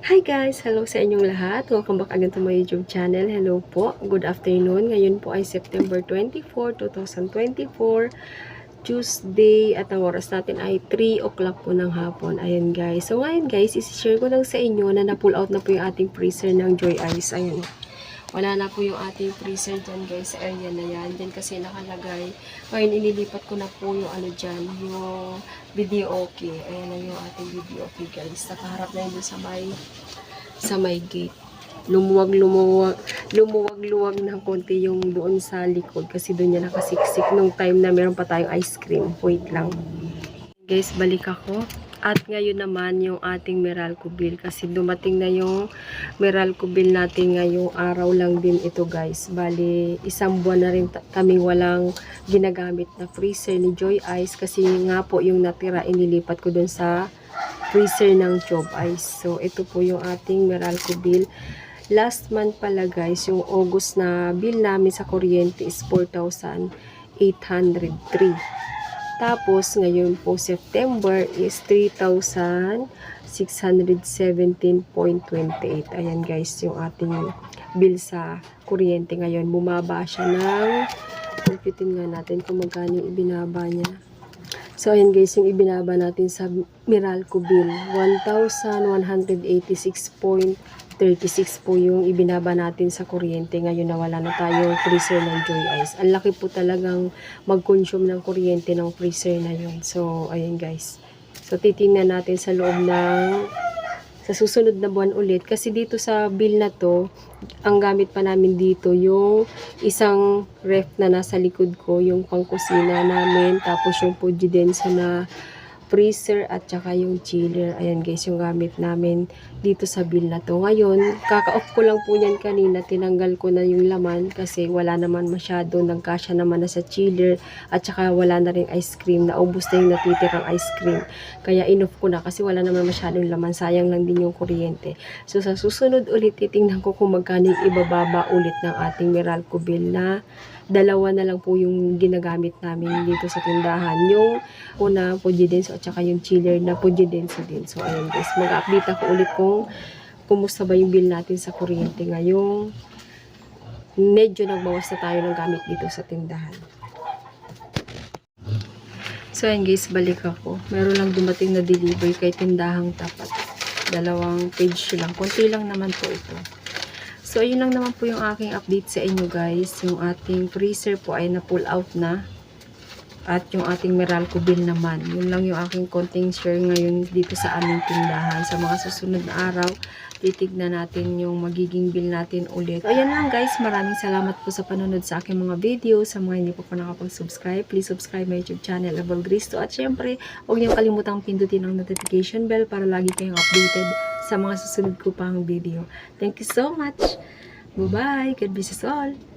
Hi guys! Hello sa inyong lahat. Welcome back again to my YouTube channel. Hello po. Good afternoon. Ngayon po ay September 24, 2024. Tuesday at ang oras natin ay 3 o'clock po ng hapon. Ayan guys. So ngayon guys, isi-share ko lang sa inyo na na-pull out na po yung ating freezer ng Joy Ice. Ayan. Wala na po yung ating freezer dyan guys sa area na yan. Dyan kasi nakalagay. Ngayon inilipat ko na po yung ano dyan, yung video okay. Ayan na yung ating video okay guys. Nakaharap na yun sa may gate. Lumuwag-luwag ng konti yung doon sa likod kasi doon niya nakasiksik nung time na meron pa tayong ice cream. Wait lang. Guys, balik ako. At ngayon naman yung ating Meralco bill kasi dumating na yung Meralco bill natin ngayong araw lang din ito guys. Bali, isang buwan na rin kaming walang ginagamit na freezer ni Joy Ice kasi nga po yung natira inilipat ko dun sa freezer ng Joy Ice. So, ito po yung ating Meralco bill. Last month pala guys, yung August na bill namin sa kuryente is 4,803. Tapos, ngayon po, September is 3,617.28. Ayan guys, yung ating bill sa kuryente ngayon. Bumaba siya ng, computin nga natin kung magkano yung ibinaba niya. So, ayan guys, yung ibinaba natin sa Meralco bill. 1,186.36 po yung ibinaba natin sa kuryente. Ngayon na wala na tayong freezer ng Joy Ice. Ang laki po talagang mag-consume ng kuryente ng freezer na yun. So, ayan guys. So, titingnan natin sa loob ng sa susunod na buwan ulit. Kasi dito sa bill na to, ang gamit pa namin dito yung isang ref na nasa likod ko, yung pangkusina namin. Tapos yung Pujidenso na freezer at saka yung chiller. Ayan guys, yung gamit namin dito sa bill na to. Ngayon, kaka-off ko lang po yan kanina. Tinanggal ko na yung laman kasi wala naman masyado. Nagkasya naman na sa chiller at saka wala na rin ice cream. Naubos na yung natitirang ice cream. Kaya in-off ko na kasi wala naman masyadong laman. Sayang lang din yung kuryente. So sa susunod ulit, titingnan ko kung magkano yung ibababa ulit ng ating Meralco bill na dalawa na lang po yung ginagamit namin dito sa tindahan. Yung una, Pujidenso at saka yung chiller na Pujidenso din. So, ayun guys, mag-update ako ulit kung kumusta ba yung bill natin sa kuryente ngayong medyo nagbawas na tayo ng gamit dito sa tindahan. So, ayun guys, balik ako. Meron lang dumating na delivery kay Tindahang Tapat. 2 page lang. Kunti lang naman po ito. So, ayun lang naman po yung aking update sa inyo guys. Yung ating freezer po ay na-pull out na. At yung ating Meralco bill naman. Yun lang yung aking konting share ngayon dito sa aming tindahan. Sa mga susunod na araw, titignan natin yung magiging bill natin ulit. So, ayan lang guys. Maraming salamat po sa panonood sa aking mga video. Sa mga hindi po nakapag-subscribe, please subscribe my YouTube channel, Abel Gristo. At syempre, huwag niyong kalimutang pindutin ang notification bell para lagi kayong updated sa mga susunod ko pang video. Thank you so much. Bye-bye. God bless us all.